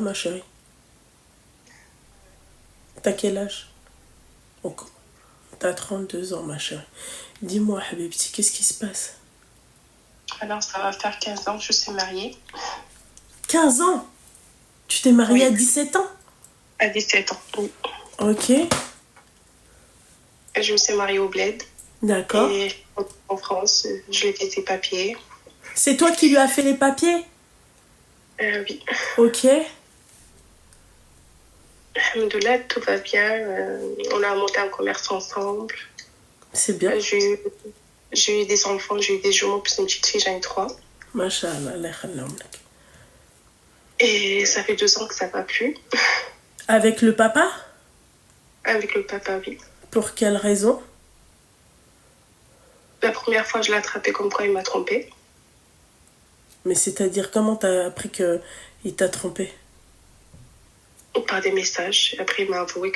Ma chérie, t'as quel âge? Donc, t'as 32 ans, ma chérie. Dis-moi, Habibti, qu'est-ce qui se passe? Alors, ça va faire 15 ans que je suis mariée. 15 ans? Tu t'es mariée Oui. à 17 ans? À 17 ans, oui. Ok, Je me suis mariée au Bled. d'accord. Et en France, je lui ai fait ses papiers. C'est toi qui lui as fait les papiers? Oui. Ok, Alhamdoulilah, tout va bien. On a monté un commerce ensemble. c'est bien. J'ai eu des enfants, j'ai eu des jumeaux, plus une petite fille, j'en ai 3. Masha'Allah, Allah yakhallam lak. Et ça fait 2 ans que ça va plus. Avec le papa? Avec le papa, oui. Pour quelle raison? La première fois, je l'ai attrapé comme quoi il m'a trompée. Mais c'est-à-dire, comment t'as appris qu'il t'a trompé? Par des messages. Après, il m'a avoué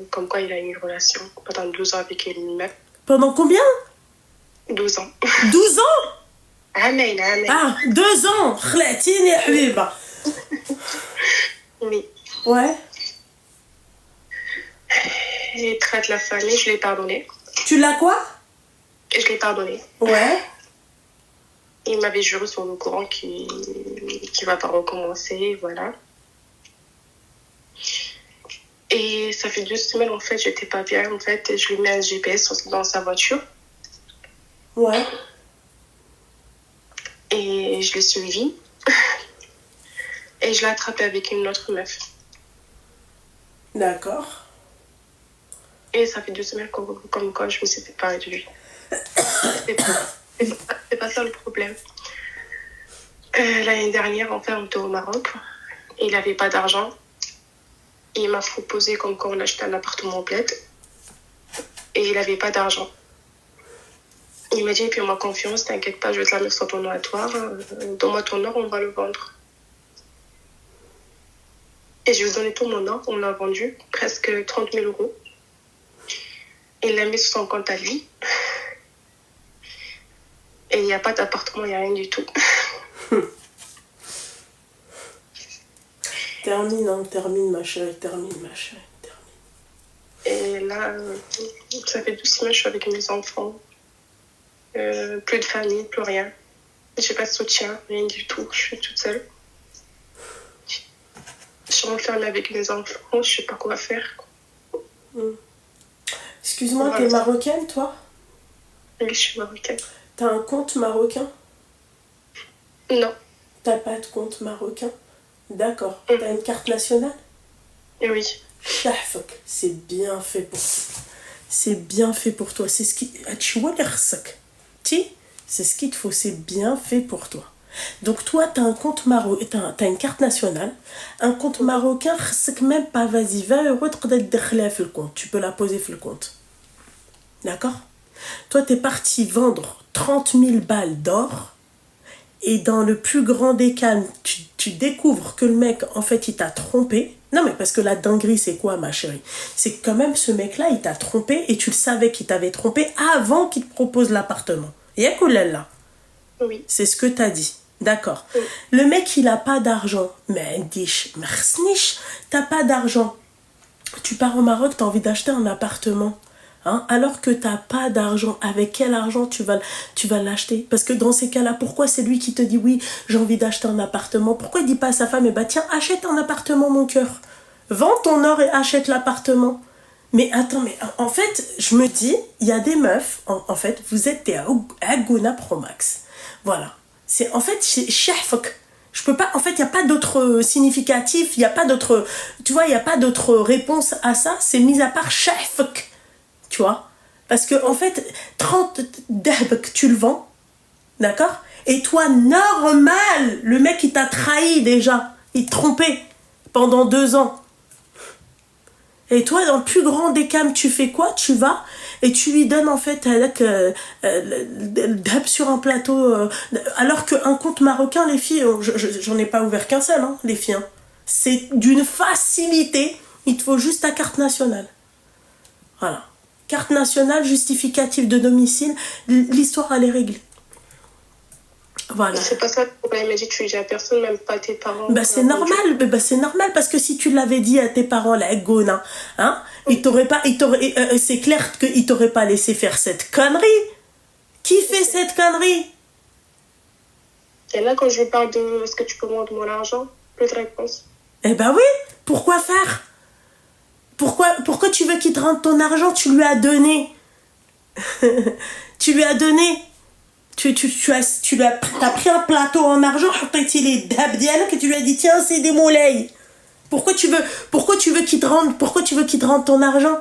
comme quoi il a eu une relation pendant 12 ans avec une meuf. Pendant combien? 12 ans. 12 ans? Amen. Ah, 2 ans! Khlatini, Habiba. Oui. Ouais. Il traite la famille, je l'ai pardonné. Tu l'as quoi? Et je l'ai pardonné. Ouais. Il m'avait juré sur le courant qu'il ne va pas recommencer, voilà. Et ça fait 2 semaines, en fait, j'étais pas bien, en fait, et je lui mets un GPS dans sa voiture. Ouais. Et je l'ai suivi. Et je l'ai attrapé avec une autre meuf. D'accord. Et ça fait 2 semaines comme quoi je me suis séparée de lui. C'est pas ça le problème. L'année dernière, en fait, on était au Maroc. Il n'avait pas d'argent. Il m'a proposé comme quoi on achetait un appartement au Bled. Et il n'avait pas d'argent. Il m'a dit, fais-moi confiance, t'inquiète pas, je vais te la mettre sur ton oratoire. Donne-moi ton or, on va le vendre. Et je lui ai donné tout mon or, on l'a vendu, presque 30 000 euros. Il l'a mis sur son compte à lui. Et il n'y a pas d'appartement, il n'y a rien du tout. Termine, ma chérie, termine. Et là, ça fait 12 semaines que je suis avec mes enfants. Plus de famille, plus rien. J'ai pas de soutien, rien du tout. Je suis toute seule. Je suis enfermée avec mes enfants, je sais pas quoi faire. Excuse-moi, Voilà. t'es marocaine, toi? Oui, je suis marocaine. T'as un compte marocain? Non. T'as pas de compte marocain? D'accord. T'as une carte nationale? Oui. Shahfak, c'est bien fait pour toi. C'est bien fait pour toi. C'est ce qui... C'est ce qu'il te faut. C'est bien fait pour toi. Donc toi, t'as un compte marocain, t'as une carte nationale, un compte marocain, c'est même pas, vas-y, 20 euros, le compte. Tu peux la poser sur le compte. D'accord? Toi, t'es parti vendre 30 000 balles d'or, et dans le plus grand des calmes, tu découvres que le mec, en fait, il t'a trompé. Non, mais parce que la dinguerie, c'est quoi, ma chérie? C'est que quand même, ce mec-là, il t'a trompé, et tu le savais qu'il t'avait trompé avant qu'il te propose l'appartement. Yakoulala. Oui. C'est ce que t'as dit. D'accord. Oui. Le mec, il a pas d'argent. Mais t'as pas d'argent. Tu pars au Maroc, t'as envie d'acheter un appartement. Hein, alors que t'as pas d'argent, avec quel argent tu vas l'acheter? Parce que dans ces cas-là, pourquoi c'est lui qui te dit oui, j'ai envie d'acheter un appartement? Pourquoi il dit pas à sa femme, eh bah tiens, achète un appartement, mon cœur. Vends ton or et achète l'appartement. Mais attends, mais en fait, je me dis, il y a des meufs, en fait, vous êtes des Agona Pro Max. Voilà. C'est en fait, chef. Je peux pas, en fait, il n'y a pas d'autre significatif, il n'y a pas d'autre, tu vois, il n'y a pas d'autre réponse à ça, c'est mis à part chef. Tu vois? Parce que, en fait, 30 d'hab, tu le vends, d'accord? Et toi, normal, le mec, il t'a trahi déjà, il t'a trompé pendant 2 ans. Et toi, dans le plus grand des cams, tu fais quoi? Tu vas et tu lui donnes en fait le dhab sur un plateau. Alors qu'un compte marocain, les filles, j'en ai pas ouvert qu'un seul, hein, les filles. Hein. C'est d'une facilité. Il te faut juste ta carte nationale. Voilà. Carte nationale, justificatif de domicile. L'histoire, elle est réglée. Voilà. C'est pas ça le problème. Il m'a dit, tu le dis à personne, même pas à tes parents. Bah c'est normal, c'est normal parce que si tu l'avais dit à tes parents, la gona, hein, ils t'auraient pas, c'est clair qu'ils t'auraient pas laissé faire cette connerie. Qui fait cette connerie? Et là, quand je lui parle de est-ce que tu peux me rendre mon argent, plus de réponse. Eh ben oui, pourquoi faire? Pourquoi tu veux qu'il te rende ton argent? Tu lui as donné. Tu lui as donné. T'as pris un plateau en argent, que tu lui as dit tiens c'est des moulets. Pourquoi tu veux qu'il te rende ton argent?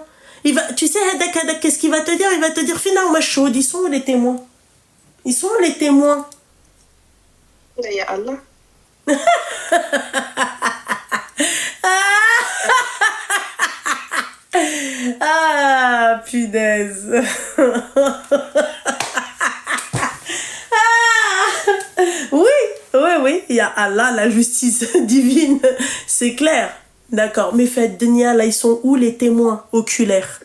Tu sais qu'est-ce qu'il va te dire? Il va te dire finalement moi chaude, ils sont où les témoins? Ils sont où les témoins? Il y a Allah. Ah punaise. Oui, il y a Allah, la justice divine, c'est clair. D'accord, mais faites Denia, là, ils sont où les témoins oculaires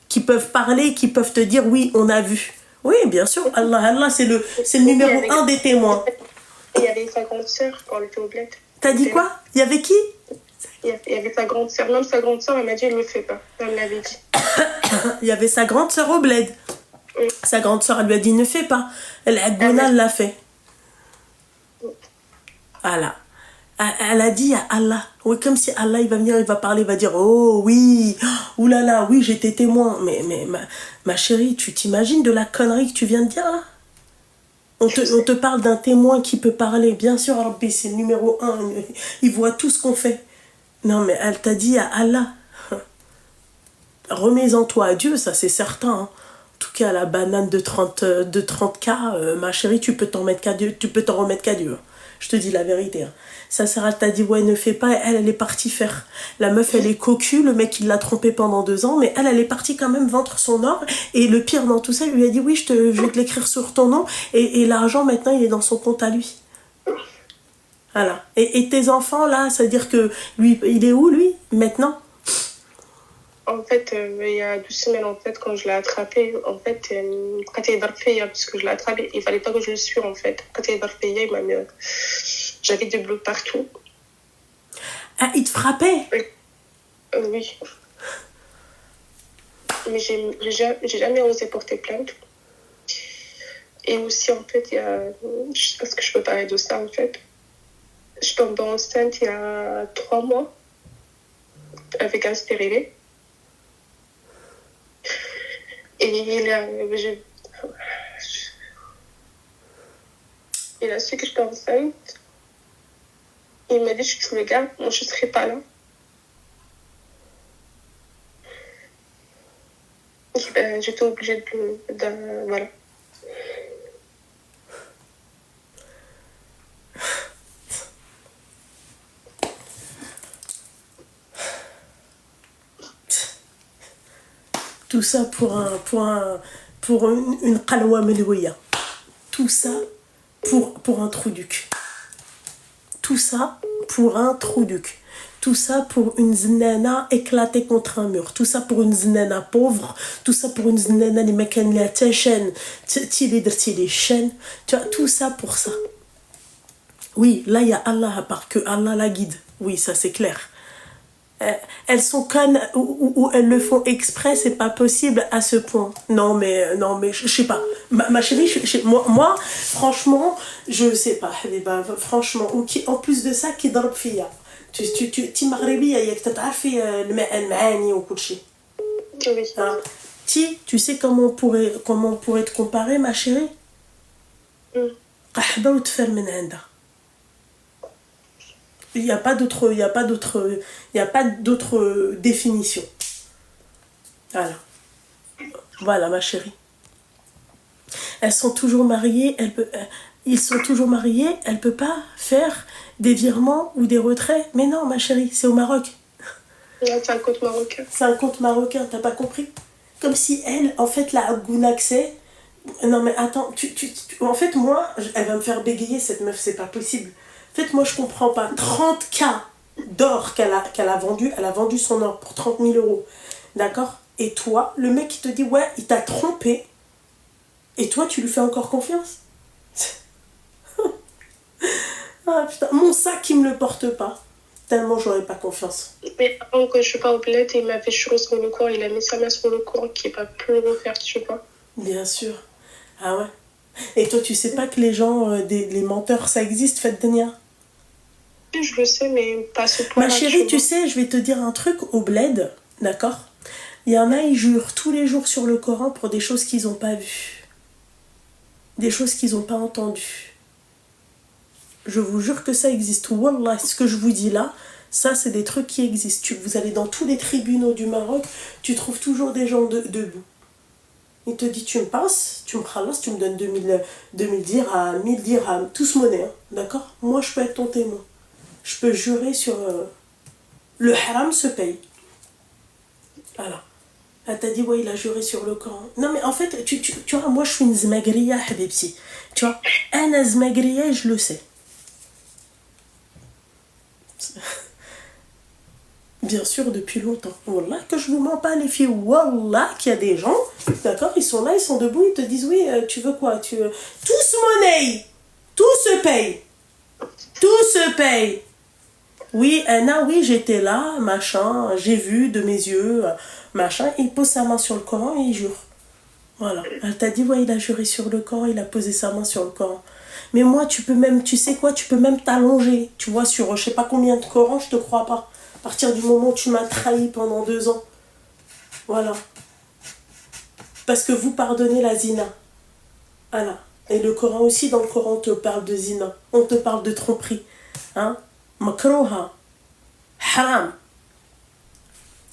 qui peuvent parler, qui peuvent te dire oui, on a vu. Oui, bien sûr, Allah, c'est le numéro 1 des témoins. Il y avait sa grande sœur quand elle était au bled. T'as dit quoi? Il y avait qui? Il y avait sa grande sœur. Même sa grande sœur, elle m'a dit, elle ne le fait pas. Elle me l'avait dit. Il y avait sa grande sœur au bled. Sa grande sœur, elle lui a dit ne fais pas. La Gona l'a fait. Voilà. Elle a dit à Allah. Oui, comme si Allah, il va venir, il va parler, il va dire oh oui, oulala, oui, j'étais témoin. Mais ma chérie, tu t'imagines de la connerie que tu viens de dire là? On te parle d'un témoin qui peut parler. Bien sûr, Rabbi, c'est le numéro 1. Il voit tout ce qu'on fait. Non, mais elle t'a dit à Allah. Remets-en toi à Dieu, ça c'est certain. Hein. En tout cas, la banane de 30K, ma chérie, tu peux t'en remettre qu'à Dieu. Je te dis la vérité. Hein. Sa sœur, elle t'a dit, ouais, ne fais pas. Elle est partie faire. La meuf, elle est cocu. Le mec, il l'a trompée pendant 2 ans. Mais elle est partie quand même vendre son or. Et le pire dans tout ça, il lui a dit, oui, je vais te l'écrire sur ton nom. Et l'argent, maintenant, il est dans son compte à lui. Voilà. Et tes enfants, là, ça veut dire que lui, il est où, lui, maintenant? En fait, il y a 12 semaines, en fait, quand je l'ai attrapé, en fait, quand il est darfé, parce que je l'ai attrapé, il fallait pas que je le suie, en fait. Quand il est darfé, il m'a mis... J'avais des bleus partout. Ah, il te frappait? Oui. Mais j'ai jamais osé porter plainte. Et aussi, en fait, il y a... Parce que je peux parler de ça, en fait. Je tombe enceinte il y a 3 mois avec un stérilet. Et il a su que j'étais enceinte. Il m'a dit, tu le gardes, moi je ne serai pas là. Et ben, j'étais obligée de voilà. Tout ça pour une qalwa melouia. Tout ça pour un trou du cul. Tout ça pour un trou du cul. Tout ça pour une znana éclatée contre un mur. Tout ça pour une znana pauvre. Tout ça pour une znana les mecs qui la chaîne. Les chaînes. Tu vois, tout ça pour ça. Oui, là il y a Allah à part que Allah la guide. Oui, ça c'est clair. Elles sont connes ou elles le font exprès, c'est pas possible à ce point. Non mais je sais pas. Ma chérie, moi franchement, je sais pas. Franchement, en plus de ça, qui ضرب فيا. Tu مغربية ياك تعرفي المعاني وكل شيء. Oui. Tu sais comment on pourrait te comparer, ma chérie? قحبة وتفر من عندها. Il n'y a pas d'autre définition. Voilà ma chérie. Elles sont toujours mariées, ils sont toujours mariés, elle ne peut pas faire des virements ou des retraits. Mais non ma chérie, c'est au Maroc. C'est un compte marocain. C'est un compte marocain, t'as pas compris? Comme si elle, en fait, la Gounaxé. Non mais attends, en fait moi, elle va me faire bégayer cette meuf, c'est pas possible. En fait, moi, je comprends pas. 30K d'or qu'elle a vendu. Elle a vendu son or pour 30 000 euros. D'accord? Et toi, le mec, il te dit, ouais, il t'a trompé. Et toi, tu lui fais encore confiance? Ah putain, mon sac, il me le porte pas. Tellement j'aurais pas confiance. Mais avant que je suis pas au bled, il m'avait juré sur le corps, il a mis sa main sur le corps qui est pas pu le refaire, tu vois. Bien sûr. Ah ouais. Et toi, tu sais pas que les gens, les menteurs, ça existe, faites Denia? Je le sais, mais pas à ce Ma point-là, chérie, tu vois. sais, je vais te dire un truc au bled, d'accord? Il y en a, ils jurent tous les jours sur le Coran pour des choses qu'ils n'ont pas vues. Des choses qu'ils n'ont pas entendues. Je vous jure que ça existe. Wallah, ce que je vous dis là, ça, c'est des trucs qui existent. Vous allez dans tous les tribunaux du Maroc, tu trouves toujours des gens debout. Il te dit, tu me passes, tu me khalas, tu me donnes 2000 dirhams, 1000 dirhams, tous monnaie, hein, d'accord? Moi, je peux être ton témoin. Je peux jurer sur... le haram se paye. Voilà. Elle t'a dit, ouais, il a juré sur le Coran. Non, mais en fait, tu vois, moi, je suis une zmagriya, habibsi. Tu vois, un zmagriya, je le sais. Bien sûr, depuis longtemps. Wallah, que je vous mens pas, les filles. Wallah, qu'il y a des gens, d'accord, ils sont là, ils sont debout, ils te disent, oui, tu veux quoi? Tous monnaie. Tout se paye. Tout se paye. Oui, Anna, oui, j'étais là, machin, j'ai vu de mes yeux, machin. Il pose sa main sur le Coran et il jure. Voilà. Elle t'a dit, ouais, il a juré sur le Coran, il a posé sa main sur le Coran. Mais moi, tu peux même, tu sais quoi, tu peux même t'allonger, tu vois, sur je sais pas combien de Corans, je te crois pas. À partir du moment où tu m'as trahi pendant 2 ans. Voilà. Parce que vous pardonnez la zina. Voilà. Et le Coran aussi, dans le Coran, on te parle de zina. On te parle de tromperie. Hein? Makrouha. Haram.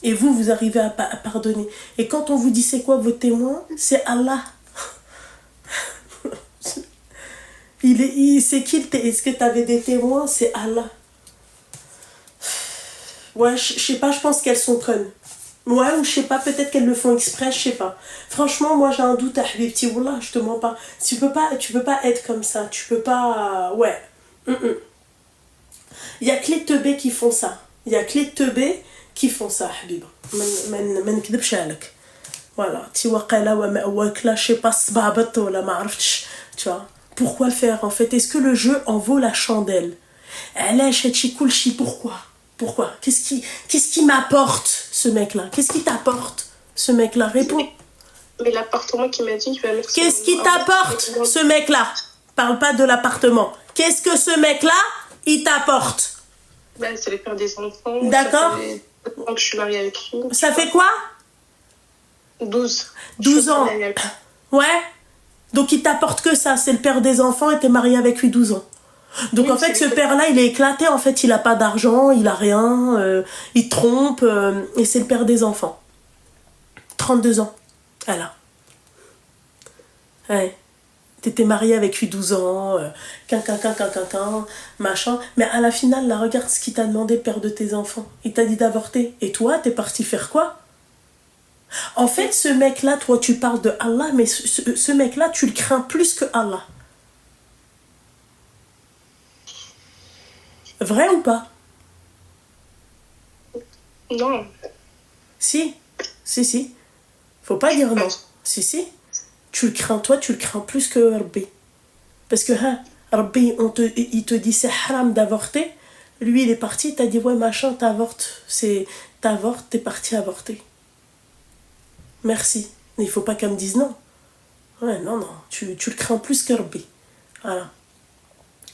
Et vous arrivez à pardonner. Et quand on vous dit c'est quoi vos témoins, c'est Allah. C'est qui est-ce que tu avais des témoins? C'est Allah. Ouais, je sais pas, je pense qu'elles sont connes. Ouais, ou je sais pas, peut-être qu'elles le font exprès, je sais pas. Franchement, moi j'ai un doute à Habibti, Wallah, je te mens pas. Tu peux pas être comme ça, tu peux pas... Ouais. Il y a que les teubés qui font ça. Il y a que les teubés qui font ça, Habib. ما نكذبش عليك. Voilà. Tu vois, je sais pas, sbabat ou la معرفتش. Tu vois. Pourquoi faire en fait? Est-ce que le jeu en vaut la chandelle? Pourquoi? Qu'est-ce qui m'apporte ce mec-là? Qu'est-ce qui t'apporte ce mec-là? Réponds. Mais l'appartement qui m'a dit, il va mettre... Qu'est-ce qui t'apporte ce mec-là? Parle pas de l'appartement. Qu'est-ce que ce mec-là, il t'apporte? Ben, c'est le père des enfants. D'accord. Ça fait 4 ans que je suis mariée avec lui. Ça fait quoi? 12. 12 ans. Ouais. Donc il t'apporte que ça. C'est le père des enfants et t'es mariée avec lui 12 ans. Donc oui, en fait, ce père-là, il est éclaté. En fait, il a pas d'argent, il a rien, il trompe, et c'est le père des enfants. 32 ans. Voilà. Ouais. T'étais mariée avec lui 12 ans, machin. Mais à la finale, là, regarde ce qu'il t'a demandé, le père de tes enfants. Il t'a dit d'avorter. Et toi, t'es parti faire quoi? En fait, ce mec-là, toi, tu parles de Allah, mais ce mec-là, tu le crains plus que Allah. Vrai ou pas? Non. Si. Faut pas dire non. Si. Tu le crains, toi, tu le crains plus que Rabbi. Parce que, Rabbi, il te dit c'est haram d'avorter. Lui, il est parti, il t'a dit, ouais, machin, t'avortes. T'avortes, t'es parti avorter. Merci. Mais il faut pas qu'elle me dise non. Ouais, non. Tu le crains plus que Rabbi. Voilà.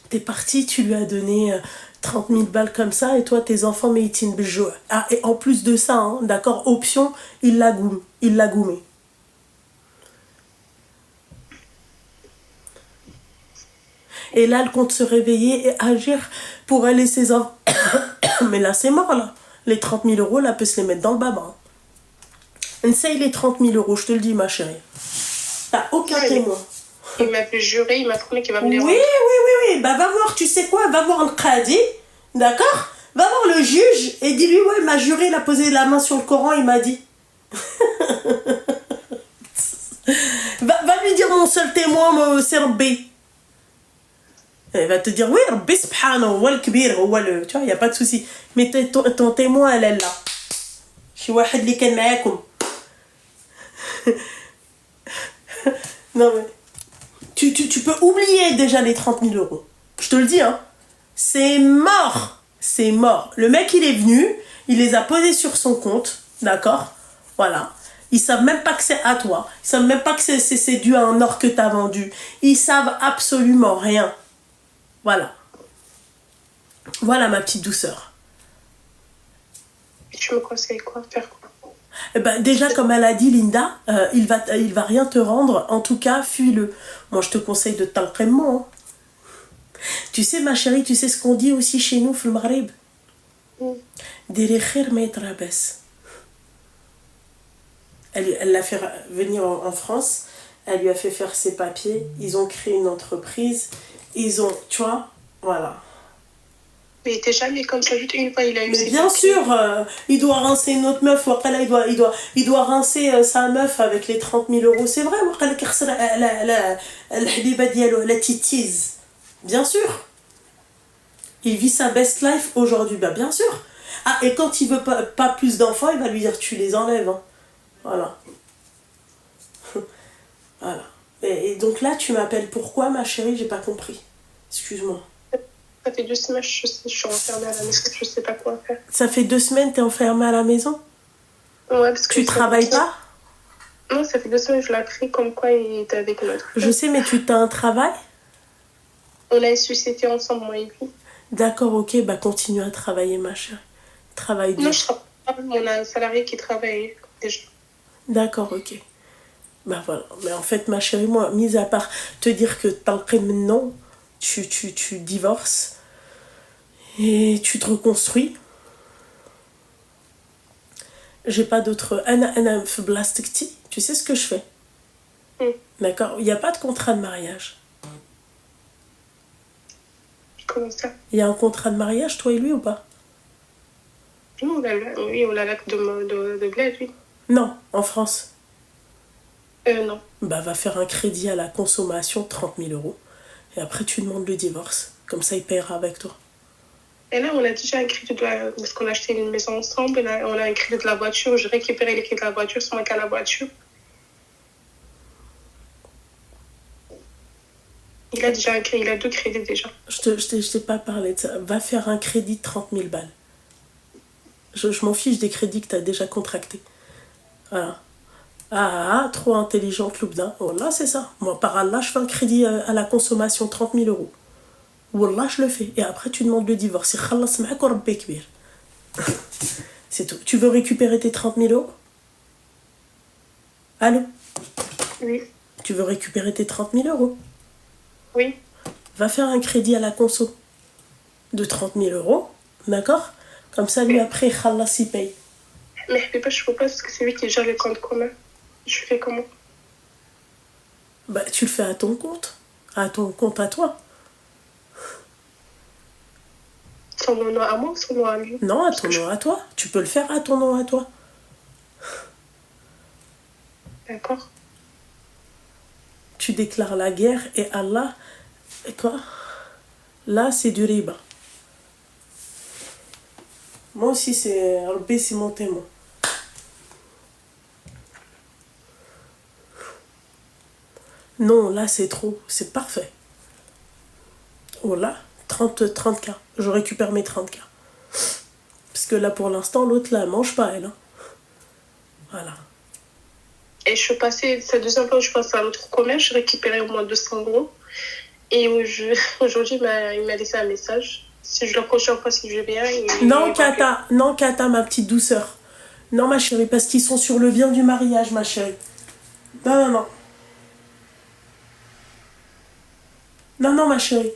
T'es parti, tu lui as donné 30 000 balles comme ça, et toi, tes enfants, mais ils tiennent le jeu. Ah, et en plus de ça, hein, d'accord, option, il l'a goumé. Et là, elle compte se réveiller et agir pour elle et ses enfants. Mais là, c'est mort, là. Les 30 000 euros, là, elle peut se les mettre dans le baba. Essaye les 30 000 euros, je te le dis, ma chérie. T'as aucun témoin. Il m'a fait jurer, il m'a promis qu'il va me les rendre. Oui. Bah, va voir, tu sais quoi, va voir un qadi, d'accord? Va voir le juge et dis-lui, ouais, il m'a juré, il a posé la main sur le Coran, il m'a dit. va lui dire, mon seul témoin, c'est Rabbi. Elle va te dire, oui, Rabbi subhanahu wa al-kbir, tu vois, il n'y a pas de souci. Mais ton témoin, elle est là. Je suis واحد اللي كان معاكم. Non mais... Tu peux oublier déjà les 30 000 euros. Je te le dis, hein. C'est mort. C'est mort. Le mec, il est venu, il les a posés sur son compte, d'accord? Voilà. Ils savent même pas que c'est à toi. Ils savent même pas que c'est dû à un or que t'as vendu. Ils savent absolument rien. Voilà. Voilà ma petite douceur. Et tu me conseilles quoi? Faire quoi? Eh ben, déjà, comme elle a dit, Linda, il va rien te rendre. En tout cas, fuis-le. Moi, je te conseille de t'entraînement. Tu sais, ma chérie, tu sais ce qu'on dit aussi chez nous, في المغرب. Diri khir ma yitrabas. Elle l'a fait venir en France. Elle lui a fait faire ses papiers. Ils ont créé une entreprise. Ils ont, tu vois, voilà. Mais il était jamais comme ça, juste une fois il a eu Mais ses bien papiers. sûr, il doit rincer une autre meuf. Ou après, là, il doit rincer sa meuf avec les 30 000 euros. C'est vrai, la titise. Bien sûr. Il vit sa best life aujourd'hui. Bah, bien sûr. Ah, et quand il veut pas plus d'enfants, il va lui dire tu les enlèves. Hein. Voilà. Voilà. Et donc là, tu m'appelles pourquoi, ma chérie? J'ai pas compris. Excuse-moi. Ça fait 2 semaines, je suis enfermée à la maison, je sais pas quoi faire. Ça fait 2 semaines, t'es enfermée à la maison? Ouais, parce que Tu travailles pas? Non, ça fait 2 semaines, je l'ai appris comme quoi il était avec notre. Je sais, mais tu as un travail? On a une société ensemble, moi et lui. D'accord, ok, bah continue à travailler, ma chérie. Travaille dur. Non, je travaille pas, on a un salarié qui travaille déjà. D'accord, ok. Bah voilà. Mais en fait, ma chérie, moi, mis à part te dire que t'as maintenant, tu divorces et tu te reconstruis. J'ai pas d'autre. Anna Blastikti, tu sais ce que je fais? D'accord? Il n'y a pas de contrat de mariage. Comment ça? Il y a un contrat de mariage, toi et lui, ou pas? Non, oui, on a l'acte de bled, oui. Non, en France. Non. Bah, va faire un crédit à la consommation, 30 000 euros. Et après, tu demandes le divorce. Comme ça, il paiera avec toi. Et là, on a déjà un crédit parce qu'on a acheté une maison ensemble. Là, on a un crédit de la voiture. Je récupérais les crédits de la voiture, c'est moi qui ai la voiture. Il a déjà un crédit, il a 2 crédits déjà. Je t'ai pas parlé de ça. Va faire un crédit de 30 000 balles. Je m'en fiche des crédits que tu as déjà contractés. Voilà. Ah, trop intelligente, Loubda. Wallah, c'est ça. Moi, par Allah, je fais un crédit à la consommation, 30 000 euros. Wallah, je le fais. Et après, tu demandes le divorce. C'est tout. Tu veux récupérer tes 30 000 euros? Allô? Oui. Tu veux récupérer tes 30 000 euros? Oui. Va faire un crédit à la conso de 30 000 euros. D'accord? Comme ça, lui, après, Khalas, il paye. Mais je peux pas parce que c'est lui qui gère le compte commun. Je fais comment? Bah, tu le fais à ton compte. À ton compte à toi. Son nom à moi ou son nom à lui? Non, à ton nom à toi. Tu peux le faire à ton nom à toi. D'accord. Tu déclares la guerre et Allah... Quoi? Là, c'est du riba. Moi aussi, c'est... Rabbi, c'est mon témoin. Non, là, c'est trop. C'est parfait. Oh là, 30K. Je récupère mes 30K. Parce que là, pour l'instant, l'autre, là, elle mange pas, elle. Hein. Voilà. Et je suis passée, c'est la deuxième fois que je passe à l'autre commerce, je récupérais au moins 200 euros. Et aujourd'hui, il m'a laissé un message. Si je le prochaine fois, si je viens... Non, Kata, ma petite douceur. Non, ma chérie, parce qu'ils sont sur le bien du mariage, ma chérie. Non. Non, ma chérie.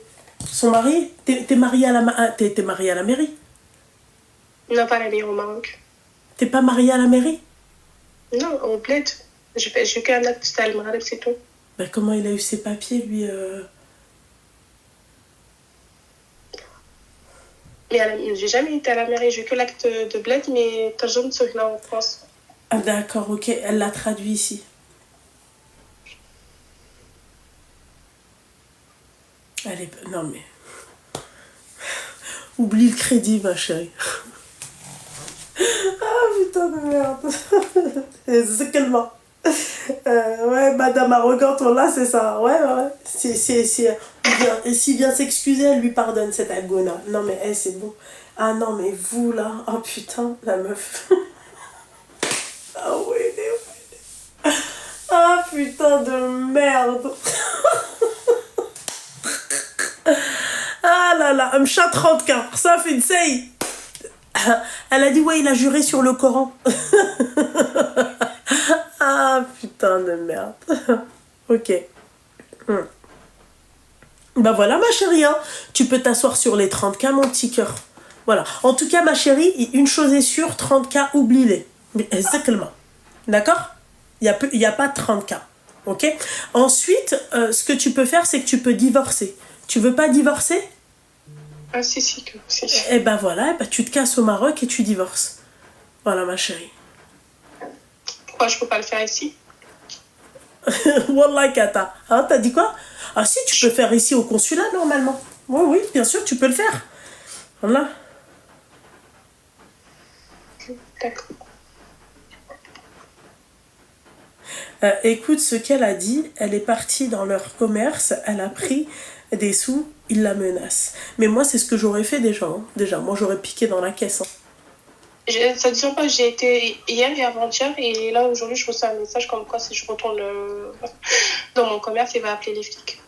Son mari, t'es mariée à la t'es mariée à la mairie? Non, pas la mairie au Maroc. T'es pas mariée à la mairie? Non, au bled. J'ai qu'un acte à Al-Maghreb, c'est tout. Ben, comment il a eu ses papiers, lui Mais j'ai jamais été à la mairie, j'ai que l'acte de bled, mais t'as jamais de là en France. Ah d'accord, ok, elle l'a traduit ici. Allez, non mais... Oublie le crédit, ma chérie. Ah putain de merde. C'est tellement... Ouais, madame arrogante, voilà, c'est ça. Ouais, ouais. S'il vient s'excuser, elle lui pardonne cette agona. Non, mais elle, c'est bon. Ah non, mais vous, là. Oh putain, la meuf. Ah ouais, ah putain de merde. Ah là là, Mcha 30K, ça fait une seille. Elle a dit, ouais, il a juré sur le Coran. Ah putain de merde. Ok. Bah voilà ma chérie, hein. Tu peux t'asseoir sur les 30K mon petit cœur. Voilà. En tout cas ma chérie, une chose est sûre, 30K, oublie-les. Exactement. D'accord? Il y a pas 30K. Ok? Ensuite, ce que tu peux faire, c'est que tu peux divorcer. Tu veux pas divorcer? Ah si, que si. Eh ben voilà, ben tu te casses au Maroc et tu divorces. Voilà ma chérie. Pourquoi je peux pas le faire ici? Wallah Kata. Hein, t'as dit quoi? Ah si, tu peux faire ici au consulat normalement. Oui, oui, bien sûr, tu peux le faire. Voilà. D'accord. Écoute ce qu'elle a dit. Elle est partie dans leur commerce. Elle a pris des sous. Ils la menacent. Mais moi, c'est ce que j'aurais fait déjà. Hein. Déjà, moi, j'aurais piqué dans la caisse. Hein. Ça ne dit pas, j'ai été hier et avant-hier. Et là, aujourd'hui, je reçois un message comme quoi si je retourne dans mon commerce, il va appeler les flics.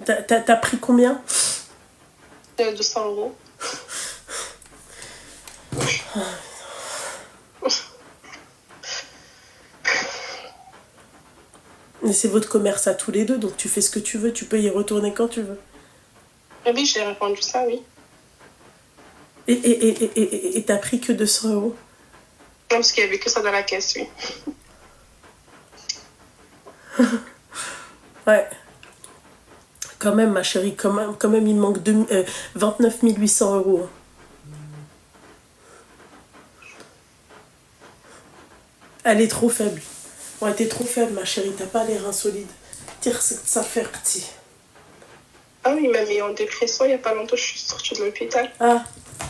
T'as pris combien? 200 €. Mais c'est votre commerce à tous les deux, donc tu fais ce que tu veux, tu peux y retourner quand tu veux. Oui, j'ai répondu ça, oui. Et t'as pris que 200 €? Non, parce qu'il n'y avait que ça dans la caisse, oui. Ouais. Quand même, ma chérie, quand même il manque 29 800 €. Hein. Elle est trop faible. Ouais, t'es trop faible, ma chérie. T'as pas les reins solides. Tire, ça fait petit. Ah oui, il m'a mis en dépression il n'y a pas longtemps, je suis sortie de l'hôpital. Ah,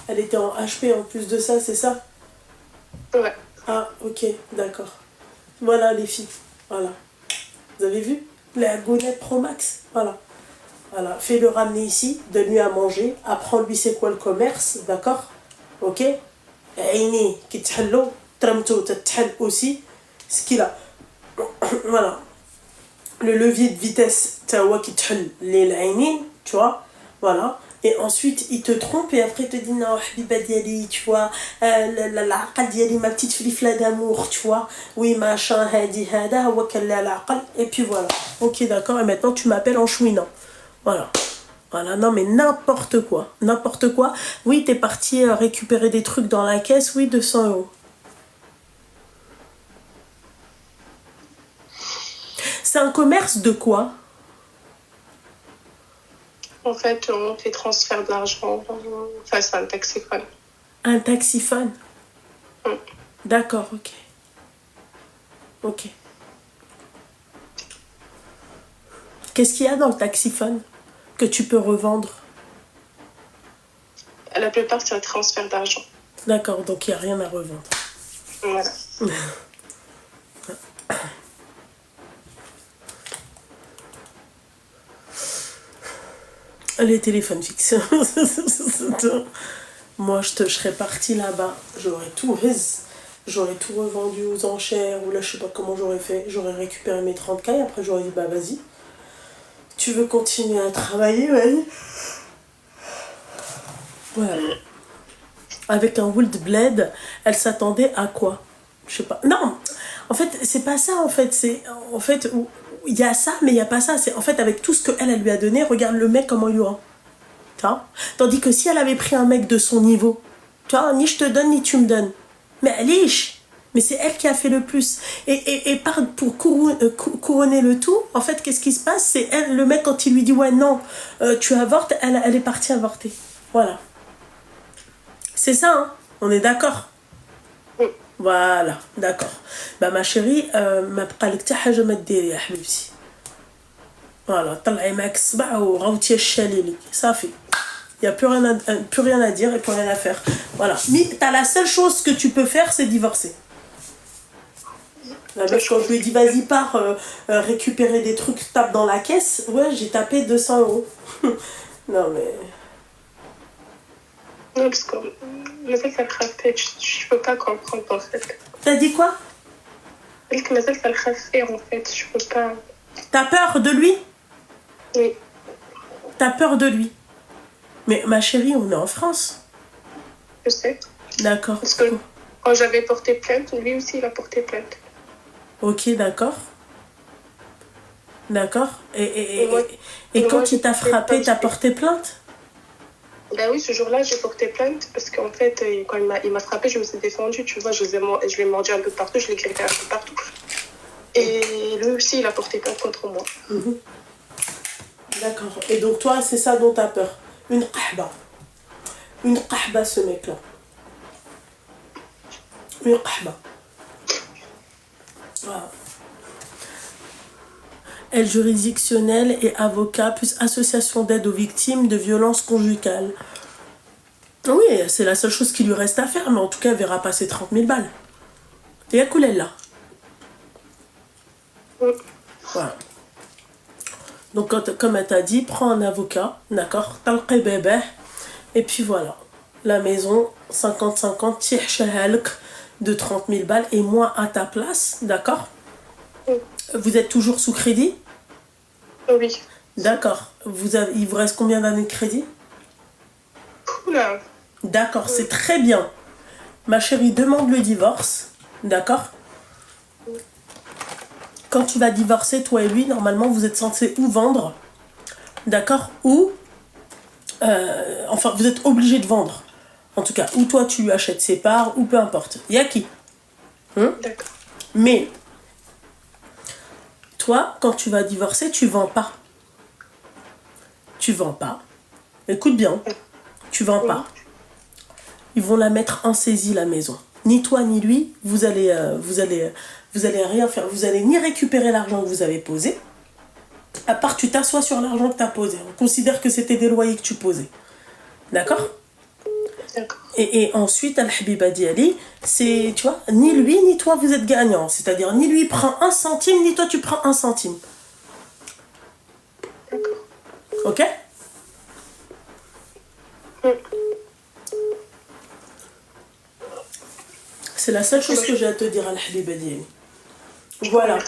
elle était en HP en plus de ça, c'est ça? Ouais. Ah, ok, d'accord. Voilà les filles. Voilà. Vous avez vu? La gonette Pro Max. Voilà. Voilà. Fais-le ramener ici, donne-lui à manger, apprends-lui c'est quoi le commerce, d'accord? Ok? Aïni, qui t'hallo, tramto, t'hal aussi, ce qu'il a. Voilà. Le levier de vitesse, tawa qui t'hal les l'aïnin, tu vois? Voilà. Et ensuite, il te trompe et après il te dit non, habiba diali, tu vois, l'aqal diali, ma petite flifla d'amour, tu vois, oui, machin, hadi, hada, wakalla l'aqal, et puis voilà. Ok, d'accord, et maintenant tu m'appelles en chouinant. Voilà. Voilà, non mais n'importe quoi. N'importe quoi. Oui, t'es parti récupérer des trucs dans la caisse, oui, 200 €. C'est un commerce de quoi? En fait, on fait transfert d'argent. Enfin, c'est un taxiphone. Un taxiphone? D'accord, ok. Ok. Qu'est-ce qu'il y a dans le taxiphone que tu peux revendre? La plupart, c'est un transfert d'argent. D'accord, donc il n'y a rien à revendre. Voilà. Les téléphones fixes. Moi, je serais partie là-bas. J'aurais tout revendu aux enchères. Ou là, je sais pas comment j'aurais fait. J'aurais récupéré mes 30K et après, j'aurais dit, bah vas-y. Tu veux continuer à travailler, vas-y. Voilà. Avec un Wood Blade, elle s'attendait à quoi? Je sais pas. Non, en fait, c'est pas ça, en fait. C'est, en fait, il y a ça, mais il n'y a pas ça. C'est, en fait, avec tout ce qu'elle lui a donné, regarde le mec comment il aura. Tu vois? Tandis que si elle avait pris un mec de son niveau, tu vois, ni je te donne, ni tu me donnes. Mais elle est riche. Mais c'est elle qui a fait le plus. Et pour couronner le tout, en fait, qu'est-ce qui se passe? C'est elle, le mec, quand il lui dit, ouais, non, tu avortes, elle est partie avorter. Voilà. C'est ça, hein? On est d'accord? Voilà, d'accord. Bah, ma chérie, ما بقى لك حتى حاجة ما ديري يا حبيبتي. Voilà, طلعي معك الصبع وغوتي الشاليلي. صافي. Il n'y a plus rien à dire et plus rien à faire. Voilà. Mais t'as la seule chose que tu peux faire, c'est divorcer. La meuf, quand je lui ai dit, vas-y, pars récupérer des trucs, tape dans la caisse, ouais, j'ai tapé 200 euros. Non, mais... Non, parce que مازال فالخف فيه je peux pas comprendre en fait. T'as dit quoi? قلت مازال فالخف فيه en fait je peux pas. T'as peur de lui? Oui. T'as peur de lui? Mais ma chérie, on est en France. Je sais. D'accord. Parce que quand j'avais porté plainte, lui aussi il a porté plainte. Ok, d'accord. D'accord. Et moi, quand il t'a frappé, t'as porté plainte? Ben oui, ce jour-là, j'ai porté plainte parce qu'en fait, quand il m'a frappé, je me suis défendue, tu vois, je l'ai mordu un peu partout, je l'ai grillé un peu partout. Et lui aussi, il a porté plainte contre moi. D'accord. Et donc toi, c'est ça dont t'as peur? Une qahba. Une qahba, ce mec-là. Une qahba. Voilà. Elle juridictionnelle et avocat, plus association d'aide aux victimes de violences conjugales. Oui, c'est la seule chose qui lui reste à faire, mais en tout cas, elle verra passer 30 000 balles. Et à coulel là. Voilà. Donc, comme elle t'a dit, prends un avocat, d'accord, talqi bébé, et puis voilà. La maison, 50-50, tih shahalk de 30 000 balles, et moi à ta place, d'accord. Vous êtes toujours sous crédit? Oui. D'accord. Il vous reste combien d'années de crédit? Oula. D'accord, c'est très bien. Ma chérie, demande le divorce, d'accord. Quand tu vas divorcer, toi et lui, normalement, vous êtes censés ou vendre, d'accord, ou... enfin, vous êtes obligés de vendre. En tout cas, ou toi, tu lui achètes ses parts, ou peu importe. Il y a qui D'accord. Mais, toi, quand tu vas divorcer, tu vends pas. Tu vends pas. Écoute bien, tu vends pas. Ils vont la mettre en saisie, la maison. Ni toi ni lui, vous allez rien faire. Vous allez ni récupérer l'argent que vous avez posé, à part tu t'assois sur l'argent que tu as posé. On considère que c'était des loyers que tu posais. D'accord? D'accord. Et ensuite, Al-Habiba Diali, c'est, tu vois, ni lui ni toi vous êtes gagnants. C'est-à-dire, ni lui prend 1 centime, ni toi tu prends 1 centime. D'accord. Ok? C'est la seule chose que j'ai à te dire, Al-Habiba Diali. Voilà.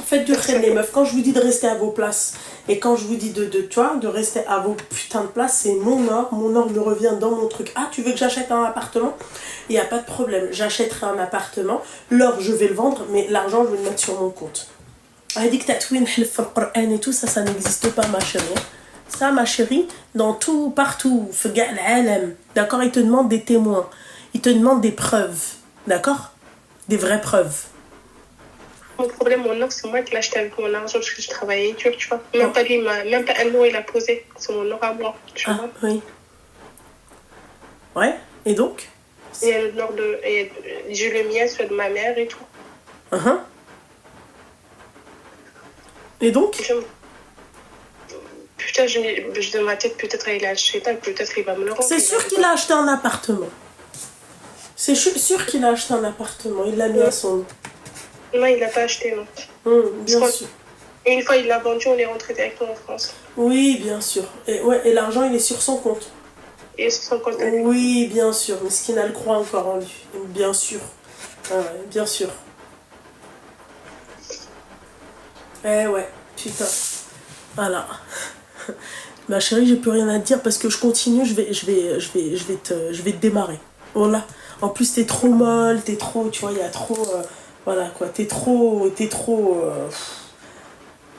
Faites du khayr, les meufs. Quand je vous dis de rester à vos places et quand je vous dis tu vois, de rester à vos putains de places, c'est mon or me revient dans mon truc. Ah, tu veux que j'achète un appartement? Il n'y a pas de problème, j'achèterai un appartement, l'or je vais le vendre, mais l'argent je vais le mettre sur mon compte. Dit que tatouine le Coran et tout ça, ça n'existe pas, ma chérie. Ça, ma chérie, dans tout, partout, d'accord, ils te demandent des témoins, ils te demandent des preuves, d'accord, des vraies preuves. Mon problème, mon or, c'est moi qui l'ai acheté avec mon argent parce que je travaillais, tu vois. Même pas lui, même pas un euro il a posé. C'est mon or à moi, tu vois. Oui. Ouais, et donc? Et l'or j'ai le mien, celui de ma mère et tout. Et donc? Putain, je dans ma tête, peut-être il a acheté un, peut-être il va me le rendre. C'est sûr qu'il a acheté un appartement. C'est sûr qu'il a acheté un appartement. Il l'a mis à son nom. Non, il l'a pas acheté, non. Bien sûr. Et une fois il l'a vendu, on est rentré directement en France. Oui, bien sûr. Et l'argent, il est sur son compte. Et sur son compte. Oui, bien sûr. Mais ce qu'il a le croit encore en lui. Bien sûr. Ah ouais, bien sûr. Ouais, putain. Voilà. Ma chérie, j'ai plus rien à te dire parce que je continue, je vais te démarrer. Voilà. En plus, t'es trop molle, t'es trop, tu vois, il y a trop... voilà quoi, t'es trop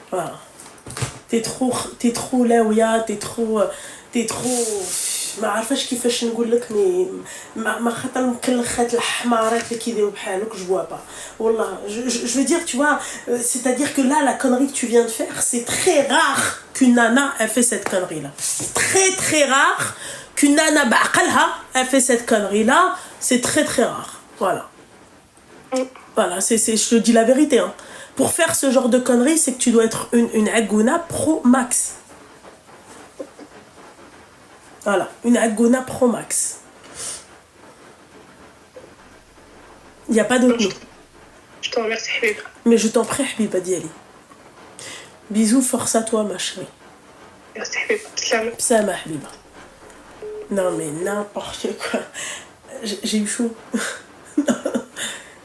voilà, t'es trop لاوية, t'es trop ما عارفاش كيفاش نقول لك مي ما خاطر مكلخات الحمارات اللي كيديروا بحالك je vois pas والله je veux dire tu vois c'est-à-dire que là la connerie que tu viens de faire c'est très rare qu'une nana ait fait cette connerie là, très très rare qu'une nana بعقلها ait fait cette connerie là, c'est très très rare, voilà. Voilà, je te dis la vérité. Hein. Pour faire ce genre de conneries, c'est que tu dois être une Agouna Pro Max. Voilà, une Agouna Pro Max. Il n'y a pas d'autre mot. Je te remercie, Habiba. Mais je t'en prie, Habiba Diali. Bisous, force à toi, ma chérie. Merci, Habiba. Salam. Psama, Habiba. Non, mais n'importe quoi. J'ai eu chaud.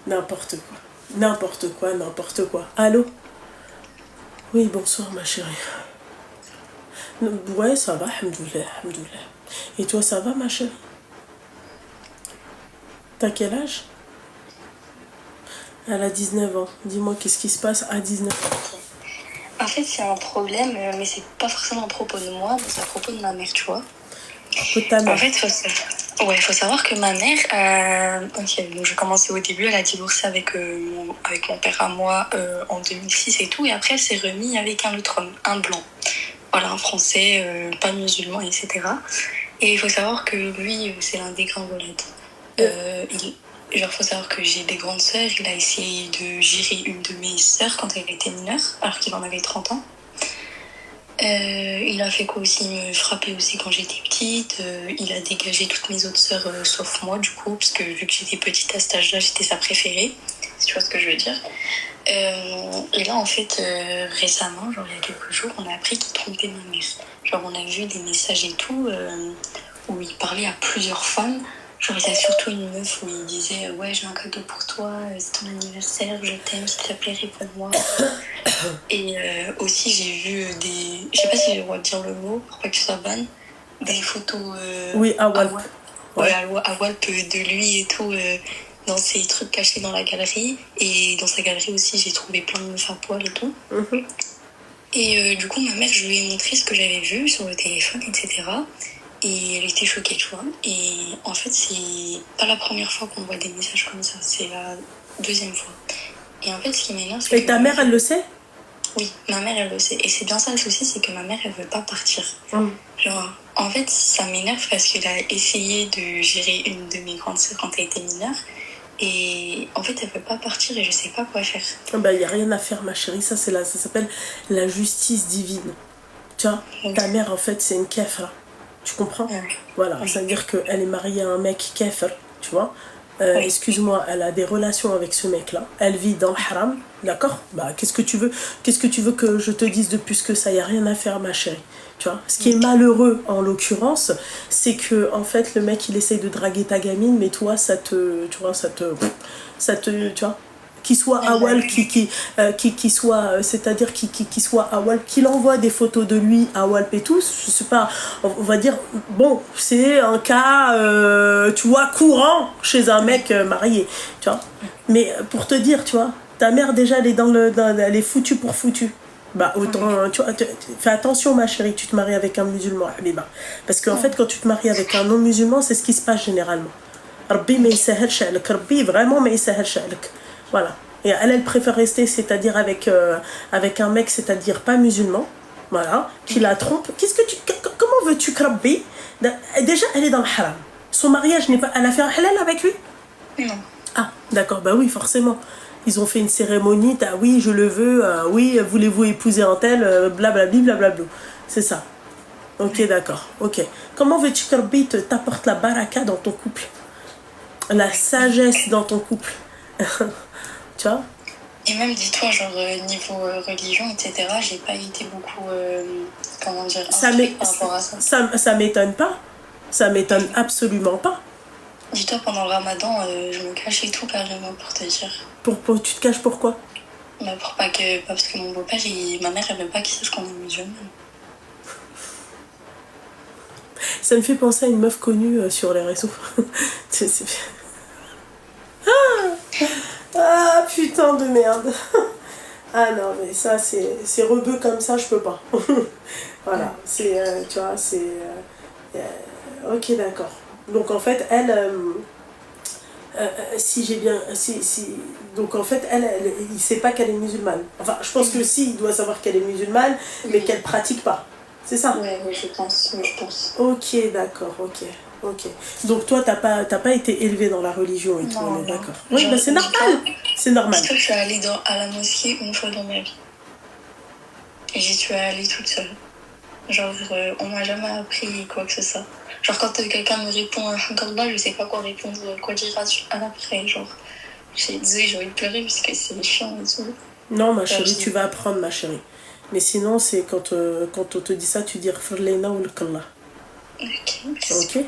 N'importe quoi. N'importe quoi, n'importe quoi. Allô? Oui, bonsoir, ma chérie. Ouais, ça va, alhamdoulilah, alhamdoulilah. Et toi, ça va, ma chérie? T'as quel âge? Elle a 19 ans. Dis-moi, qu'est-ce qui se passe à 19 ans? En fait, c'est un problème, mais c'est pas forcément à propos de moi, mais c'est à propos de ma mère, tu vois. À propos de ta mère. En fait, faut savoir que ma mère, ok, donc j'ai commencé au début, elle a divorcé avec mon père à moi en 2006 et tout, et après elle s'est remise avec un autre homme, un blanc. Voilà, un français, pas musulman, etc. Et il faut savoir que lui, c'est l'un des grands volades. Faut savoir que j'ai des grandes sœurs, il a essayé de gérer une de mes sœurs quand elle était mineure, alors qu'il en avait 30 ans. Il a fait quoi aussi? Il me frappait aussi quand j'étais petite. Il a dégagé toutes mes autres sœurs sauf moi, du coup, parce que vu que j'étais petite à cet âge-là, j'étais sa préférée, si tu vois ce que je veux dire. Et là, en fait, récemment, genre il y a quelques jours, on a appris qu'il trompait ma mère. Genre, on a vu des messages et tout où il parlait à plusieurs femmes. Genre, il y a surtout une meuf où il disait ouais, j'ai un cadeau pour toi, c'est ton anniversaire, je t'aime, s'il te plaît, réponds-moi. Et aussi, j'ai vu des. Je sais pas si j'ai le droit de dire le mot pour pas que ça banne. Des photos. Oui, à Walp. Ouais, à Walp de lui et tout, dans ses trucs cachés dans la galerie. Et dans sa galerie aussi, j'ai trouvé plein de meufs à poil et tout. Mm-hmm. Et du coup, ma mère, je lui ai montré ce que j'avais vu sur le téléphone, etc. Et elle était choquée, tu vois. Et en fait, c'est pas la première fois qu'on voit des messages comme ça, c'est la deuxième fois. Et en fait, ce qui m'énerve, c'est que... Et ta mère, elle le sait? Oui, ma mère, elle le sait. Et c'est bien ça le souci, c'est que ma mère, elle veut pas partir. Genre, en fait, ça m'énerve parce qu'elle a essayé de gérer une de mes grandes sœurs quand elle était mineure. Et en fait, elle veut pas partir et je sais pas quoi faire. Bah, y a rien à faire, ma chérie. Ça s'appelle la justice divine. Tu vois, ta mère, en fait, c'est une kefra. Tu comprends? Voilà, ça veut dire qu'elle est mariée à un mec kefr, tu vois. Excuse-moi, elle a des relations avec ce mec-là. Elle vit dans le haram, d'accord? Bah, qu'est-ce que tu veux que je te dise de plus que ça? Y a rien à faire, ma chérie. Tu vois? Ce qui est malheureux, en l'occurrence, c'est que, en fait, le mec, il essaye de draguer ta gamine, mais toi, tu vois, tu vois? Qui soit Awal, qui soit, c'est-à-dire qui soit Awal, qu'il envoie des photos de lui à Awal et tout, c'est pas, on va dire, bon, c'est un cas, tu vois, courant chez un mec marié, tu vois. Mais pour te dire, tu vois, ta mère déjà, elle est elle est foutue pour foutue. Bah autant, tu vois, fais attention ma chérie, tu te maries avec un musulman, Habiba. Parce qu'en fait, quand tu te maries avec un non-musulman, c'est ce qui se passe généralement. Rabbi ma yisahel sha'lak, Rabbi vraiment ma yisahel sha'lak. Voilà. Et elle préfère rester, c'est-à-dire avec un mec, c'est-à-dire pas musulman, voilà, qui la trompe. Comment veux-tu que Rabbi? Déjà, elle est dans le haram. Son mariage n'est pas. Elle a fait un halal avec lui? Non. Ah, d'accord, bah oui, forcément. Ils ont fait une cérémonie, oui, je le veux, oui, voulez-vous épouser un tel, blablabli, blablabla. C'est ça. Ok, d'accord, ok. Comment veux-tu que Rabbi t'apporte la baraka dans ton couple? La sagesse dans ton couple. Tu vois? Et même, dis-toi, genre, niveau religion, etc., j'ai pas été beaucoup, comment dire, instruite par rapport à ça. Ça m'étonne pas. Ça m'étonne absolument pas. Dis-toi, pendant le ramadan, je me cachais tout carrément pour te dire. Tu te caches pourquoi? Bah, parce que mon beau-père, ma mère, elle veut pas qu'il sache qu'on est musulmane. Ça me fait penser à une meuf connue sur les réseaux. Ah putain de merde. Ah non mais ça c'est rebeu comme ça, je peux pas. Voilà, c'est tu vois, c'est ok, d'accord. Donc en fait elle si j'ai bien donc en fait elle il sait pas qu'elle est musulmane. Enfin, je pense que si, il doit savoir qu'elle est musulmane, mais qu'elle pratique pas. C'est ça? Ouais, je pense. Ok, d'accord, ok. Donc toi, t'as pas été élevé dans la religion et tout, on est d'accord. Oui, bah c'est normal. C'est normal. Parce que je suis allée à la mosquée une fois dans ma vie. Et j'y suis allée toute seule. Genre, on m'a jamais appris quoi que ce soit. Genre, quand quelqu'un me répond Hankallah, je sais pas quoi répondre, quoi dire à l'après, genre. Désolée, j'ai envie de pleurer parce que c'est chiant et tout. Non, ma chérie, tu vas apprendre, ma chérie. Mais sinon, c'est quand on te dit ça, tu dis Rfirlena ou l'Kallah. Ok, merci. Ok?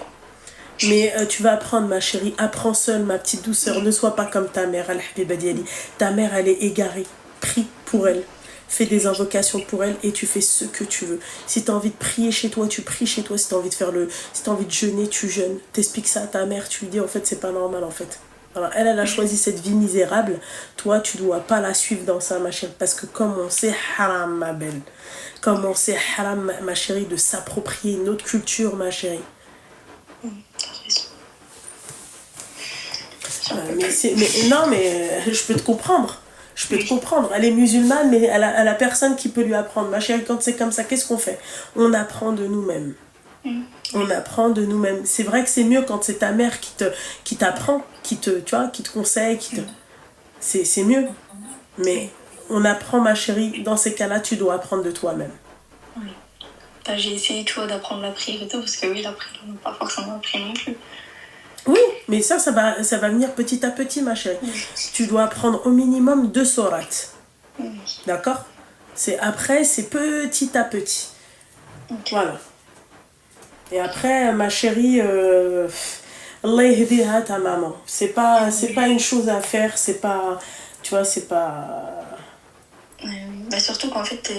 Mais tu vas apprendre, ma chérie. Apprends seule, ma petite douceur. Ne sois pas comme ta mère, Al-Habiba Diali. Ta mère, elle est égarée. Prie pour elle. Fais des invocations pour elle et tu fais ce que tu veux. Si tu as envie de prier chez toi, tu pries chez toi. Si tu as envie de si t'as envie de jeûner, tu jeûnes. T'expliques ça à ta mère, tu lui dis en fait c'est pas normal en fait. Alors elle a choisi cette vie misérable. Toi, tu dois pas la suivre dans ça, ma chérie. Parce que comme on sait haram, ma belle. Comme on sait haram, ma chérie, de s'approprier une autre culture, ma chérie. T'as raison. Mais je peux te comprendre. Je peux te comprendre. Elle est musulmane, mais elle a personne qui peut lui apprendre. Ma chérie, quand c'est comme ça, qu'est-ce qu'on fait? On apprend de nous-mêmes. On apprend de nous-mêmes. C'est vrai que c'est mieux quand c'est ta mère qui t'apprend, tu vois, qui te conseille, c'est mieux. Mais on apprend, ma chérie, dans ces cas-là, tu dois apprendre de toi-même. Oui. Bah, j'ai essayé, tu vois, d'apprendre la prière et tout, parce que oui, la prière, on n'a pas forcément appris non plus. Oui, mais ça va venir petit à petit, ma chérie. Tu dois apprendre au minimum 2 sourates. D'accord? Après, c'est petit à petit. Okay. Voilà. Et après, ma chérie, Allah yahdiha ta maman. C'est pas une chose à faire, c'est pas... Tu vois, c'est pas... Bah surtout qu'en fait,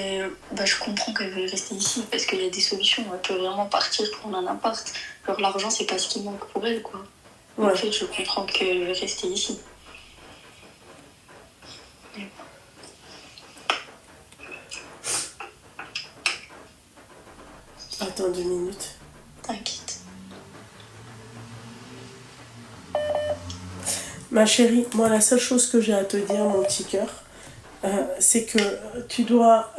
je comprends qu'elle veut rester ici, parce qu'il y a des solutions. Elle peut vraiment partir prendre un appart. Alors l'argent, c'est pas ce qui manque pour elle, quoi. Ouais. En fait, je comprends qu'elle veut rester ici. Attends 2 minutes. T'inquiète. Ma chérie, moi, la seule chose que j'ai à te dire, mon petit cœur, c'est que tu dois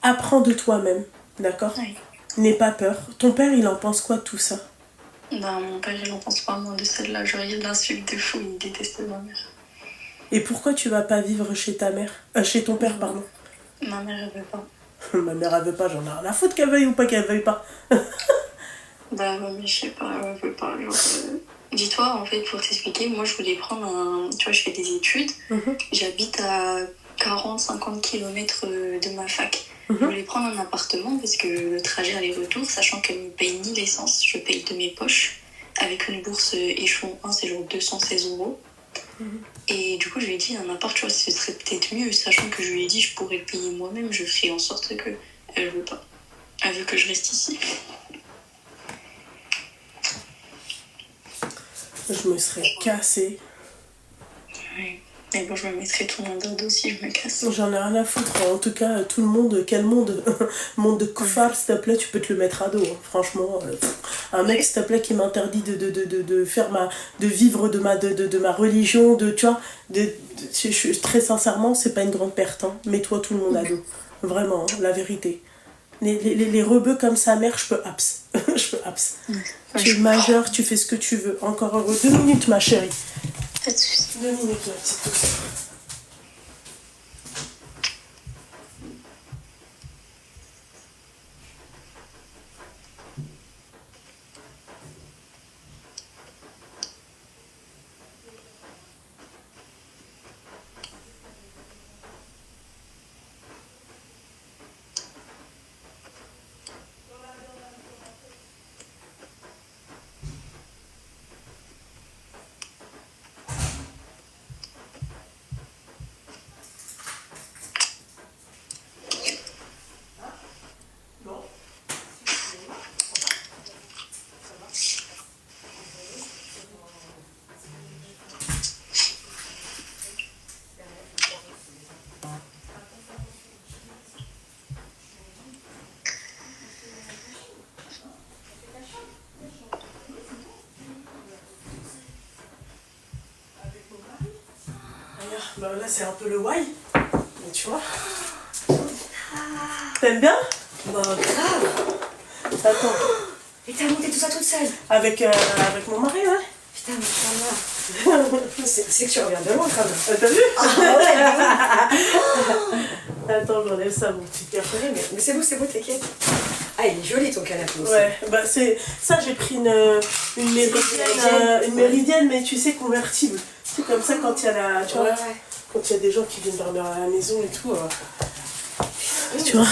apprends de toi-même, d'accord? Oui. N'aie pas peur. Ton père, il en pense quoi de tout ça? Mon père, il en pense pas moins de celle-là. Genre, il l'insulte de fou, il déteste ma mère. Et pourquoi tu vas pas vivre chez ta mère? Chez ton père, pardon. Ma mère, elle veut pas. Ma mère, elle veut pas, j'en ai rien à foutre qu'elle veuille ou pas qu'elle veuille pas. Mais je sais pas, elle veut pas. Genre, dis-toi, en fait, pour t'expliquer, moi, je voulais prendre tu vois, je fais des études. J'habite à 40-50 km de ma fac. Je voulais prendre un appartement parce que le trajet aller-retour, sachant qu'elle me paye ni l'essence, je paye de mes poches. Avec une bourse échelon 1, c'est genre 216 €. Et du coup, je lui ai dit, un appart, tu vois, ce serait peut-être mieux, sachant que je lui ai dit, je pourrais le payer moi-même, je ferai en sorte que elle veut pas. Elle veut que je reste ici. Je me serais cassée. Oui. Mais bon, je me mettrai tout le monde dans le dos si je me casse. J'en ai rien à foutre. En tout cas, tout le monde, quel monde? Monde de koufar, s'il te plaît, tu peux te le mettre à dos. Hein. Franchement, un mec, s'il te plaît, qui m'interdit de faire de vivre de ma religion, tu vois, très sincèrement, c'est pas une grande perte. Hein. Mets-toi tout le monde à dos. Vraiment, hein, la vérité. Les rebeux comme sa mère, je peux abs. Je peux abs. Tu es majeur, tu fais ce que tu veux. Encore heureux. 2 minutes, ma chérie. Pas de soucis. 2 minutes, ma petite douce. Bah là c'est un peu le why, mais tu vois. T'aimes bien? Bah grave. Attends. Et t'as monté tout ça toute seule? Avec mon mari, ouais. Putain, mais ça va. C'est que tu reviens de loin quand même. T'as vu? Ah ouais. Attends, j'enlève ça, mon petit cœur. Mais c'est beau, t'inquiète. Ah, il est joli ton canapé aussi. Ouais, bah c'est... Ça, j'ai pris une méridienne, mais tu sais, convertible. C'est comme ça quand il y a la... Tu vois, Ouais. quand il y a des gens qui viennent dormir à la maison et tout. Tu vois.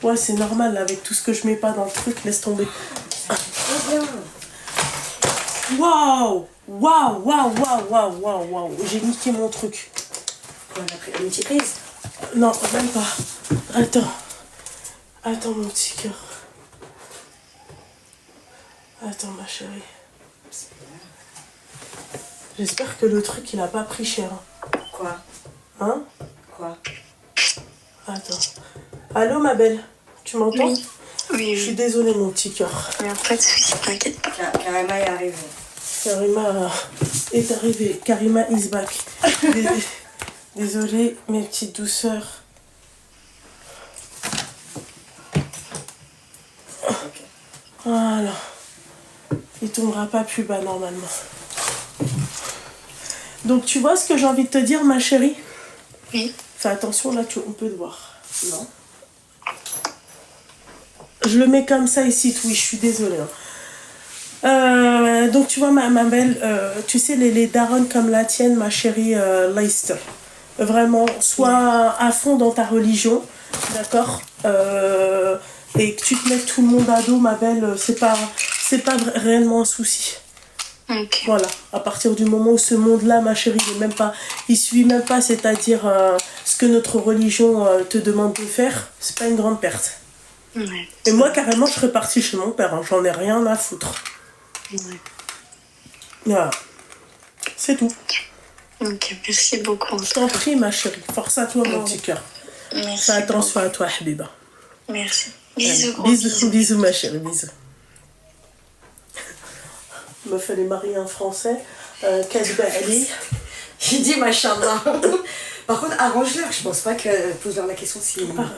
Ouais, c'est normal, là, avec tout ce que je mets pas dans le truc, laisse tomber. Trop bien. Waouh! Waouh! J'ai niqué mon truc. On a pris la multiprise. Non, même pas. Attends, mon petit cœur. Attends, ma chérie. J'espère que le truc, il a pas pris cher. Quoi? Hein? Quoi? Attends. Allô, ma belle? Tu m'entends? Oui. Oui, Je suis oui. désolée, mon petit cœur. Il n'y a pas de souci, t'inquiète pas. Karima est arrivée. Karima est arrivée. Karima is back. Désolée, mes petites douceurs. Voilà. Il tombera pas plus bas normalement. Donc tu vois ce que j'ai envie de te dire, ma chérie? Oui. Fais attention, là on peut te voir. Non. Je le mets comme ça ici, oui, je suis désolée. Donc tu vois ma belle, tu sais les darons comme la tienne, ma chérie Leicester. Vraiment, sois à fond dans ta religion, d'accord, et que tu te mettes tout le monde à dos, ma belle, c'est pas réellement un souci. Ok. Voilà, à partir du moment où ce monde-là, ma chérie, il suit même pas, c'est-à-dire ce que notre religion te demande de faire, c'est pas une grande perte. Ouais. Et moi, carrément, je serais partie chez mon père, hein, j'en ai rien à foutre. Ouais. Voilà, c'est tout. Ok, merci beaucoup. Je t'en prie, ma chérie, force à toi, mon petit cœur. Merci. Fais attention à toi, Habiba. Merci. Bisous, gros Bisous, ma chérie, bisous. Me fait les marier un français, Kadba Ali. J'ai dit machallah. Par contre, arrange-leur. Je pense pas que pose-leur la question si.